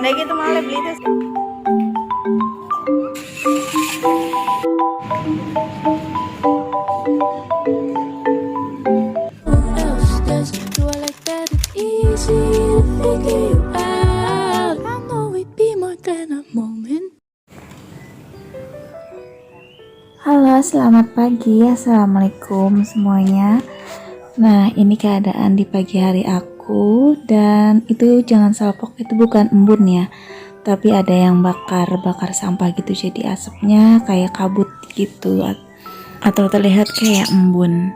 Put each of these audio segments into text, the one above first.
Pandai gitu malah beli itu. Halo, selamat pagi. Assalamualaikum semuanya. Nah, ini keadaan di pagi hari aku, dan itu jangan salpok, itu bukan embun ya, tapi ada yang bakar sampah gitu, jadi asapnya kayak kabut gitu atau terlihat kayak embun.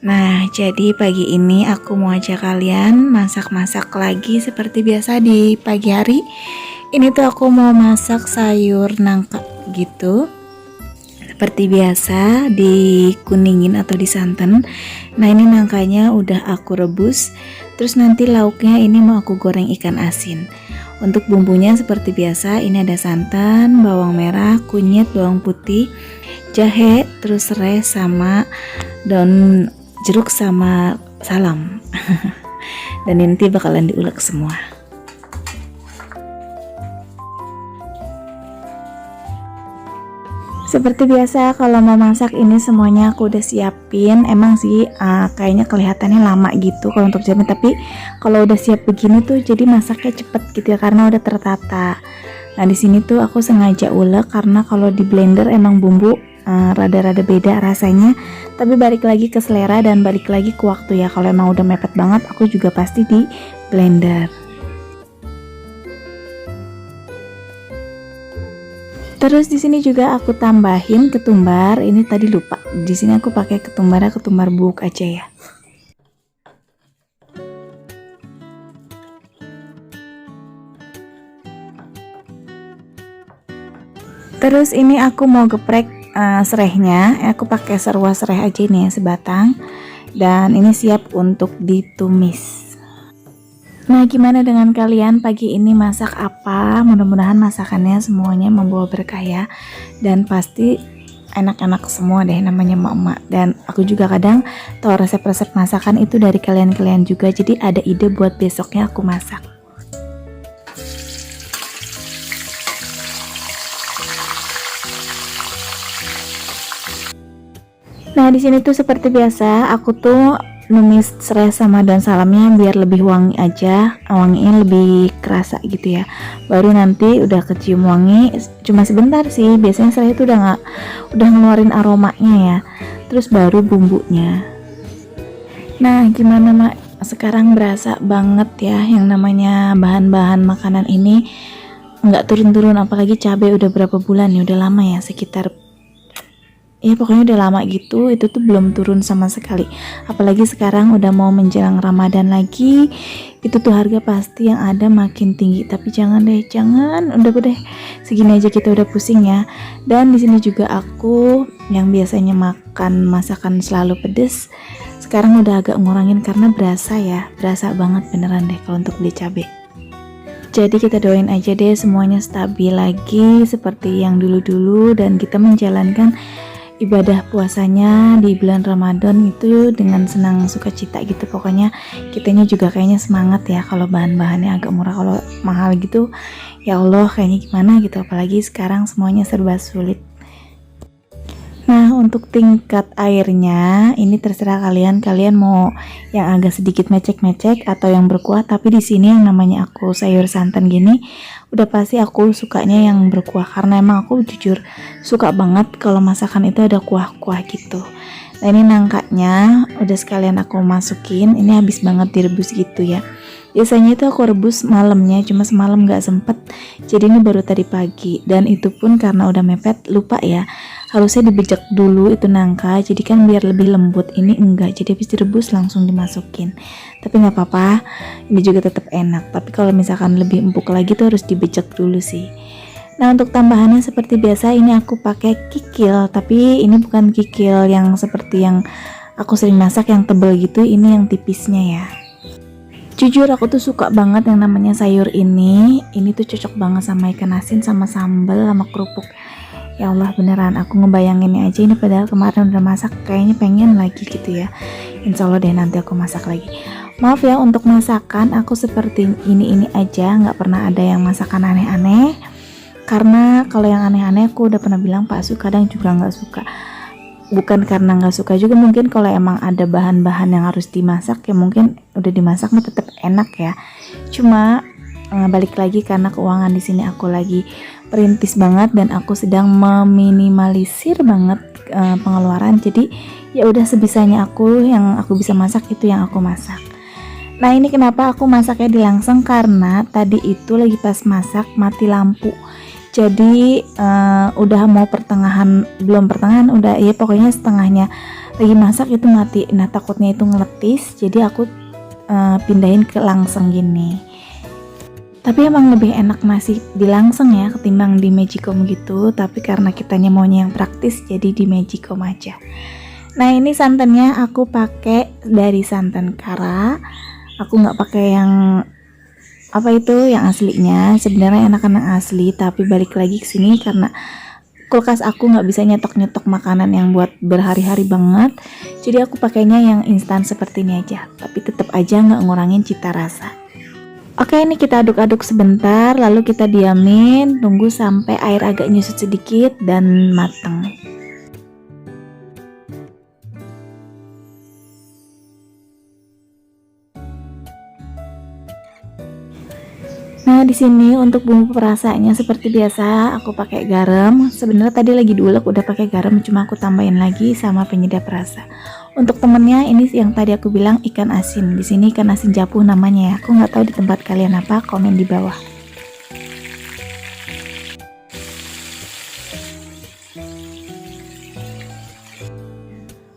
Nah, jadi pagi ini aku mau ajak kalian masak-masak lagi seperti biasa di pagi hari. Ini tuh aku mau masak sayur nangka gitu. Seperti biasa dikuningin atau disanten. Nah, ini nangkanya udah aku rebus. Terus nanti lauknya ini mau aku goreng ikan asin. Untuk bumbunya seperti biasa, ini ada santan, bawang merah, kunyit, bawang putih, jahe, terus serai sama daun jeruk sama salam. Dan nanti bakalan diulek semua. Seperti biasa kalau mau masak ini semuanya aku udah siapin. Emang sih kayaknya kelihatannya lama gitu kalau untuk siapin, tapi kalau udah siap begini tuh jadi masaknya cepet gitu ya karena udah tertata. Nah, di sini tuh aku sengaja ulek karena kalau di blender emang bumbu rada-rada beda rasanya, tapi balik lagi ke selera dan balik lagi ke waktu ya. Kalau emang udah mepet banget aku juga pasti di blender. Terus di sini juga aku tambahin ketumbar. Ini tadi lupa. Di sini aku pakai ketumbarnya ketumbar bubuk aja ya. Terus ini aku mau geprek serehnya. Aku pakai serwa sereh aja nih ya, sebatang. Dan ini siap untuk ditumis. Nah, gimana dengan kalian pagi ini masak apa? Mudah-mudahan masakannya semuanya membawa berkah ya. Dan pasti enak-enak semua deh, namanya emak-emak. Dan aku juga kadang tahu resep-resep masakan itu dari kalian-kalian juga. Jadi ada ide buat besoknya aku masak. Nah, di sini tuh seperti biasa aku tuh numis serai sama daun salamnya biar lebih wangi aja, wanginya lebih kerasa gitu ya. Baru nanti udah kecium wangi, cuma sebentar sih, biasanya serai itu udah ngeluarin aromanya ya. Terus baru bumbunya. Nah, gimana Mak? Sekarang berasa banget ya yang namanya bahan-bahan makanan ini nggak turun-turun, apalagi cabai udah berapa bulan ya, udah lama ya, sekitar ya pokoknya udah lama gitu, itu tuh belum turun sama sekali. Apalagi sekarang udah mau menjelang Ramadan lagi, itu tuh harga pasti yang ada makin tinggi. Tapi jangan deh, jangan, udah deh, segini aja kita udah pusing ya. Dan di sini juga aku yang biasanya makan masakan selalu pedes, sekarang udah agak ngurangin karena berasa ya, berasa banget beneran deh kalau untuk beli cabai. Jadi kita doain aja deh semuanya stabil lagi seperti yang dulu-dulu, dan kita menjalankan ibadah puasanya di bulan Ramadan itu dengan senang sukacita gitu. Pokoknya kitanya juga kayaknya semangat ya kalau bahan-bahannya agak murah. Kalau mahal gitu ya Allah kayaknya gimana gitu, apalagi sekarang semuanya serba sulit. Nah, untuk tingkat airnya ini terserah kalian mau yang agak sedikit mecek-mecek atau yang berkuah. Tapi di sini yang namanya aku sayur santan gini udah pasti aku sukanya yang berkuah karena emang aku jujur suka banget kalau masakan itu ada kuah-kuah gitu. Nah, ini nangkanya udah sekalian aku masukin. Ini habis banget direbus gitu ya. Biasanya itu aku rebus malamnya, cuma semalam gak sempet, jadi ini baru tadi pagi. Dan itu pun karena udah mepet, lupa ya, harusnya dibejek dulu itu nangka, jadi kan biar lebih lembut. Ini enggak, jadi habis direbus langsung dimasukin. Tapi gak apa-apa, ini juga tetap enak. Tapi kalau misalkan lebih empuk lagi tuh harus dibejek dulu sih. Nah, untuk tambahannya seperti biasa ini aku pakai kikil, tapi ini bukan kikil yang seperti yang aku sering masak yang tebel gitu, ini yang tipisnya ya. Jujur aku tuh suka banget yang namanya sayur ini tuh cocok banget sama ikan asin, sama sambal, sama kerupuk. Ya Allah beneran aku ngebayanginnya aja, ini padahal kemarin udah masak, kayaknya pengen lagi gitu ya. Insya Allah deh nanti aku masak lagi. Maaf ya untuk masakan aku seperti ini aja, nggak pernah ada yang masakan aneh-aneh. Karena kalau yang aneh-aneh aku udah pernah bilang Pak Su kadang juga nggak suka. Bukan karena nggak suka juga, mungkin kalau emang ada bahan-bahan yang harus dimasak ya mungkin udah dimasak mah tetap enak ya. Cuma balik lagi karena keuangan di sini aku lagi perintis banget dan aku sedang meminimalisir banget pengeluaran. Jadi ya udah sebisanya aku, yang aku bisa masak itu yang aku masak. Nah ini kenapa aku masaknya di langsung, karena tadi itu lagi pas masak mati lampu. Jadi udah mau belum pertengahan, udah ya pokoknya setengahnya lagi masak itu mati. Nah takutnya itu ngeletis, jadi aku pindahin ke langseng gini. Tapi emang lebih enak nasi di langseng ya ketimbang di Magicom gitu. Tapi karena kitanya maunya yang praktis, jadi di Magicom aja. Nah ini santannya aku pakai dari santan kara. Aku nggak pakai yang apa itu yang aslinya, sebenarnya enakan yang asli, tapi balik lagi ke sini karena kulkas aku nggak bisa nyetok makanan yang buat berhari-hari banget, jadi aku pakainya yang instan seperti ini aja, tapi tetap aja nggak ngurangin cita rasa. Oke, ini kita aduk-aduk sebentar, lalu kita diamin, tunggu sampai air agak nyusut sedikit dan mateng. Nah, di sini untuk bumbu perasanya seperti biasa aku pakai garam. Sebenarnya tadi lagi diulek udah pakai garam, cuma aku tambahin lagi sama penyedap rasa. Untuk temennya ini yang tadi aku bilang ikan asin. Di sini ikan asin japu namanya ya. Aku nggak tahu di tempat kalian apa, komen di bawah.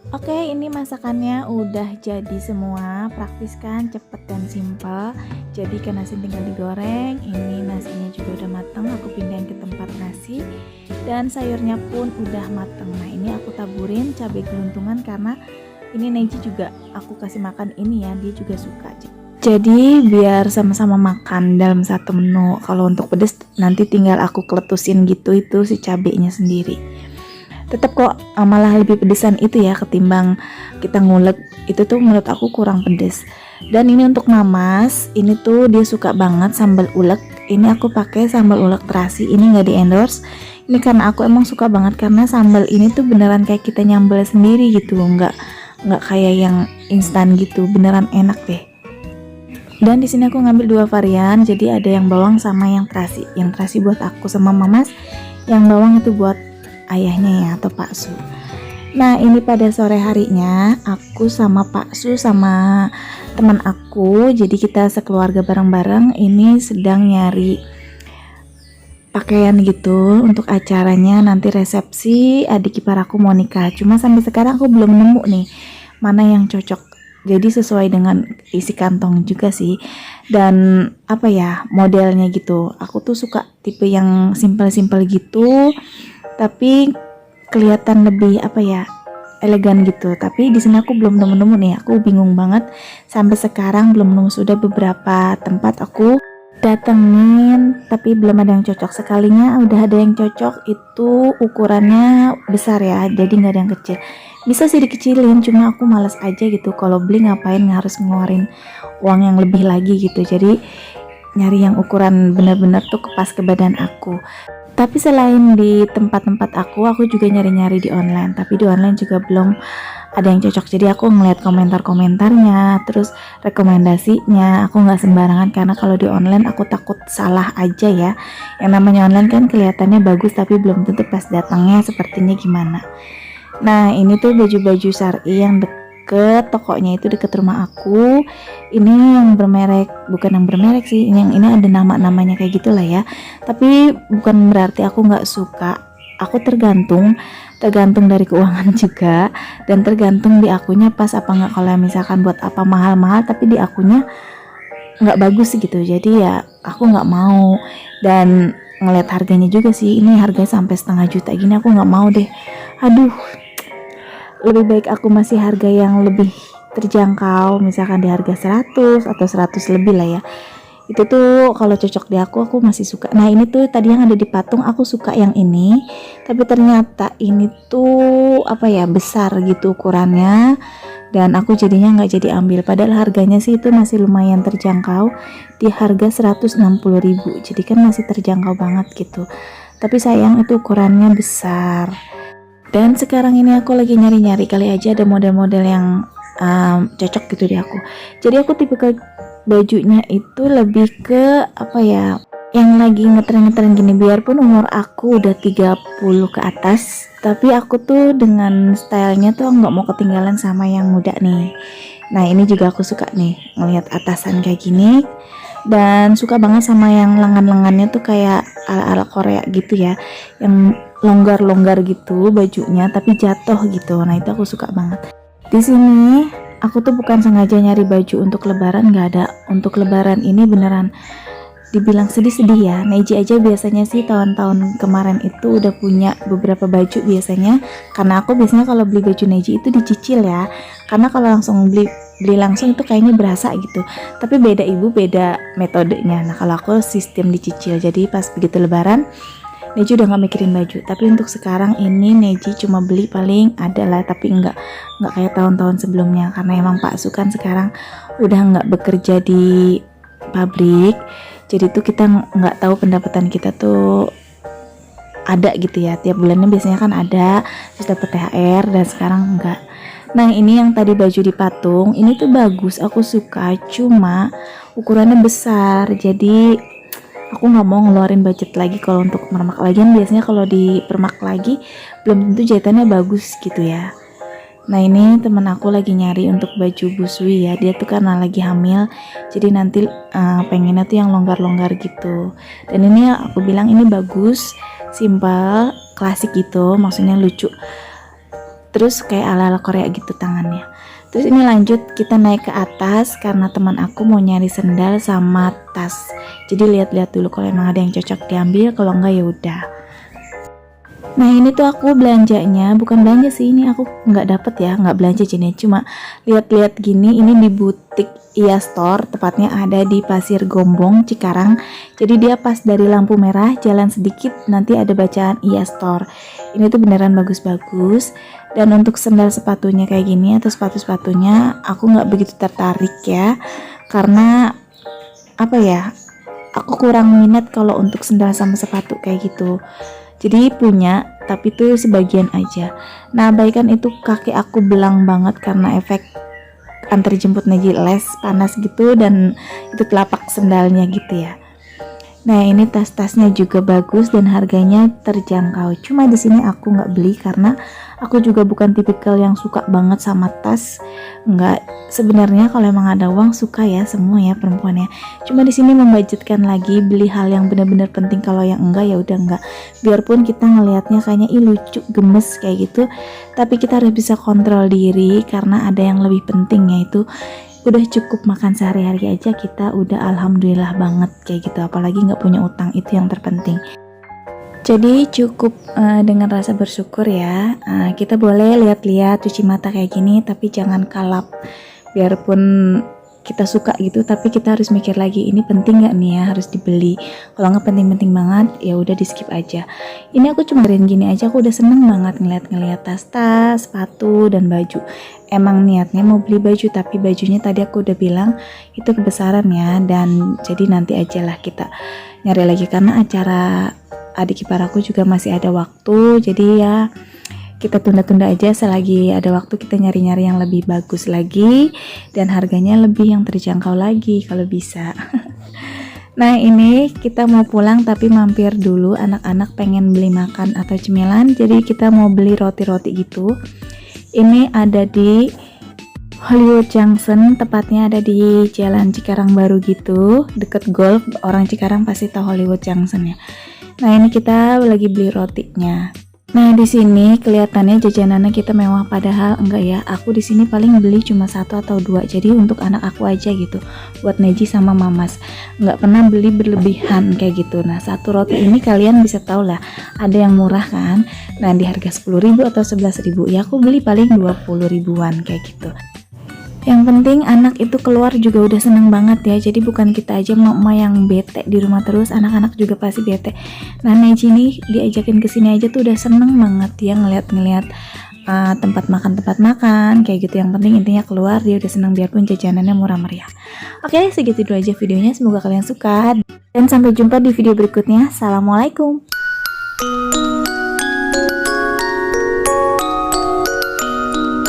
Oke, ini masakannya udah jadi semua, praktis kan, cepet dan simpel. Jadi ikan asin tinggal digoreng, ini nasinya juga udah mateng, aku pindahin ke tempat nasi. Dan sayurnya pun udah mateng. Nah ini aku taburin cabai geluntungan karena ini Neji juga aku kasih makan ini ya, dia juga suka. Jadi biar sama-sama makan dalam satu menu. Kalau untuk pedes nanti tinggal aku kletusin gitu itu si cabainya sendiri. Tetap kok malah lebih pedesan itu ya ketimbang kita ngulek, itu tuh menurut aku kurang pedes. Dan ini untuk Mamas, ini tuh dia suka banget sambal ulek. Ini aku pakai sambal ulek terasi, ini nggak di endorse. Ini karena aku emang suka banget karena sambal ini tuh beneran kayak kita nyambel sendiri gitu, nggak kayak yang instan gitu, beneran enak deh. Dan di sini aku ngambil dua varian, jadi ada yang bawang sama yang terasi. Yang terasi buat aku sama Mamas, yang bawang itu buat ayahnya ya atau Pak Su. Nah ini pada sore harinya aku sama Pak Su sama teman aku, jadi kita sekeluarga bareng-bareng ini sedang nyari pakaian gitu untuk acaranya nanti resepsi adik ipar aku mau nikah. Cuma sampai sekarang aku belum nemu nih mana yang cocok, jadi sesuai dengan isi kantong juga sih, dan apa ya modelnya gitu. Aku tuh suka tipe yang simple-simple gitu tapi kelihatan lebih apa ya elegan gitu. Tapi di sini aku belum nemu nih, aku bingung banget sampai sekarang belum nemu. Sudah beberapa tempat aku datengin tapi belum ada yang cocok. Sekalinya udah ada yang cocok itu ukurannya besar ya, jadi nggak ada yang kecil. Bisa sih dikecilin, cuma aku males aja gitu kalau beli, ngapain harus ngeluarin uang yang lebih lagi gitu. Jadi nyari yang ukuran bener-bener tuh pas ke badan aku. Tapi selain di tempat-tempat aku juga nyari-nyari di online. Tapi di online juga belum ada yang cocok. Jadi aku ngeliat komentar-komentarnya, terus rekomendasinya. Aku nggak sembarangan karena kalau di online aku takut salah aja ya. Yang namanya online kan kelihatannya bagus tapi belum tentu pas datangnya sepertinya gimana. Nah ini tuh baju-baju syar'i yang deket tokonya itu deket rumah aku. Ini yang bermerek, bukan yang bermerek sih, yang ini ada nama-namanya kayak gitulah ya. Tapi bukan berarti aku nggak suka. Aku tergantung dari keuangan juga, dan tergantung di akunya pas apa nggak. Kalau misalkan buat apa mahal-mahal tapi di akunya nggak bagus gitu, jadi ya aku nggak mau. Dan ngeliat harganya juga sih, ini harganya sampai 1,5 juta gini, aku nggak mau deh. Aduh, lebih baik aku masih harga yang lebih terjangkau, misalkan di harga 100 atau 100 lebih lah ya. Itu tuh kalau cocok di aku masih suka. Nah ini tuh tadi yang ada di patung aku suka yang ini, tapi ternyata ini tuh apa ya besar gitu ukurannya. dan aku jadinya nggak jadi ambil, padahal harganya sih itu masih lumayan terjangkau di harga 160.000, jadi kan masih terjangkau banget gitu. Tapi sayang itu ukurannya besar. Dan sekarang ini aku lagi nyari-nyari, kali aja ada model-model yang cocok gitu di aku. Jadi aku tipikal bajunya itu lebih ke apa ya, yang lagi ngetren-ngetren gini, biarpun umur aku udah 30 ke atas, tapi aku tuh dengan stylenya tuh nggak mau ketinggalan sama yang muda nih. Nah ini juga aku suka nih ngelihat atasan kayak gini, dan suka banget sama yang lengan-lengannya tuh kayak ala-ala Korea gitu ya, yang longgar-longgar gitu bajunya tapi jatuh gitu. Nah itu aku suka banget. Di sini aku tuh bukan sengaja nyari baju untuk lebaran, nggak ada. Untuk lebaran ini beneran dibilang sedih-sedih ya. Neji aja biasanya sih tahun-tahun kemarin itu udah punya beberapa baju biasanya, karena aku biasanya kalau beli baju Neji itu dicicil ya, karena kalau langsung beli langsung itu kayaknya berasa gitu. Tapi beda ibu, beda metodenya. Nah kalau aku sistem dicicil, jadi pas begitu lebaran Neji udah nggak mikirin baju. Tapi untuk sekarang ini Neji cuma beli paling ada lah, tapi nggak kayak tahun-tahun sebelumnya, karena emang Pak Su kan sekarang udah nggak bekerja di pabrik, jadi tuh kita nggak tahu pendapatan kita tuh ada gitu ya, tiap bulannya biasanya kan ada, terus dapat THR, dan sekarang enggak. Nah ini yang tadi baju di patung ini tuh bagus, aku suka, cuma ukurannya besar, jadi aku nggak mau ngeluarin budget lagi kalau untuk permak. Lagian biasanya kalau di permak lagi belum tentu jahitannya bagus gitu ya. Nah ini temen aku lagi nyari untuk baju busui ya, dia tuh karena lagi hamil, jadi nanti pengennya tuh yang longgar-longgar gitu. Dan ini aku bilang ini bagus, simpel, klasik gitu, maksudnya lucu, terus kayak ala-ala Korea gitu tangannya. Terus ini lanjut kita naik ke atas karena teman aku mau nyari sendal sama tas, jadi lihat-lihat dulu kalau emang ada yang cocok diambil, kalau enggak ya udah. Nah ini tuh aku belanjanya, bukan belanja sih, ini aku nggak dapet ya, nggak belanja jenis, cuma lihat-lihat gini. Ini di butik Iya Store, tepatnya ada di Pasir Gombong, Cikarang. Jadi dia pas dari lampu merah, jalan sedikit nanti ada bacaan Iya Store. Ini tuh beneran bagus-bagus. Dan untuk sendal sepatunya kayak gini atau sepatu-sepatunya aku nggak begitu tertarik ya, karena apa ya, aku kurang minat kalau untuk sendal sama sepatu kayak gitu. Jadi punya, tapi tuh sebagian aja. Nah baikan itu kaki aku belang banget karena efek antar jemput Neji les panas gitu, dan itu telapak sendalnya gitu ya. Nah ini tas-tasnya juga bagus dan harganya terjangkau. Cuma di sini aku nggak beli karena aku juga bukan tipikal yang suka banget sama tas. Nggak, sebenarnya kalau emang ada uang suka ya semua ya perempuan ya. Cuma di sini membudgetkan lagi beli hal yang benar-benar penting, kalau yang enggak ya udah enggak. Biarpun kita ngelihatnya kayaknya lucu, gemes kayak gitu, tapi kita harus bisa kontrol diri karena ada yang lebih penting, yaitu udah cukup makan sehari-hari aja kita udah alhamdulillah banget kayak gitu, apalagi nggak punya utang, itu yang terpenting. Jadi cukup dengan rasa bersyukur ya. Kita boleh lihat-lihat, cuci mata kayak gini, tapi jangan kalap. Biarpun kita suka gitu, tapi kita harus mikir lagi, ini penting nggak nih ya harus dibeli. Kalau nggak penting-penting banget ya udah di skip aja. Ini aku cuma gini aja, aku udah seneng banget ngeliat tas-tas, sepatu dan baju. Emang niatnya mau beli baju, tapi bajunya tadi aku udah bilang itu kebesaran ya, dan jadi nanti aja lah kita nyari lagi karena acara adik ipar aku juga masih ada waktu, jadi ya kita tunda-tunda aja, selagi ada waktu kita nyari-nyari yang lebih bagus lagi dan harganya lebih yang terjangkau lagi kalau bisa. Nah ini kita mau pulang tapi mampir dulu, anak-anak pengen beli makan atau cemilan, jadi kita mau beli roti-roti gitu. Ini ada di Hollywood Junction, tepatnya ada di Jalan Cikarang Baru gitu, deket Golf. Orang Cikarang pasti tahu Hollywood Junction ya. Nah ini kita lagi beli rotinya. Nah di sini kelihatannya jajanannya kita mewah, padahal enggak ya. Aku di sini paling beli cuma 1 atau 2, jadi untuk anak aku aja gitu, buat Neji sama Mamas. Nggak pernah beli berlebihan kayak gitu. Nah satu roti ini kalian bisa tahu lah, ada yang murah kan. Nah di harga 10.000 atau 11.000, ya aku beli paling 20 ribuan kayak gitu. Yang penting anak itu keluar juga udah seneng banget ya. Jadi bukan kita aja emak yang bete di rumah terus, anak-anak juga pasti bete. Nah Neji nih diajakin kesini aja tuh udah seneng banget ya, ngeliat tempat makan kayak gitu. Yang penting intinya keluar dia udah senang, biarpun jajanannya murah meriah. Oke, segitu dulu aja videonya, semoga kalian suka dan sampai jumpa di video berikutnya. Assalamualaikum.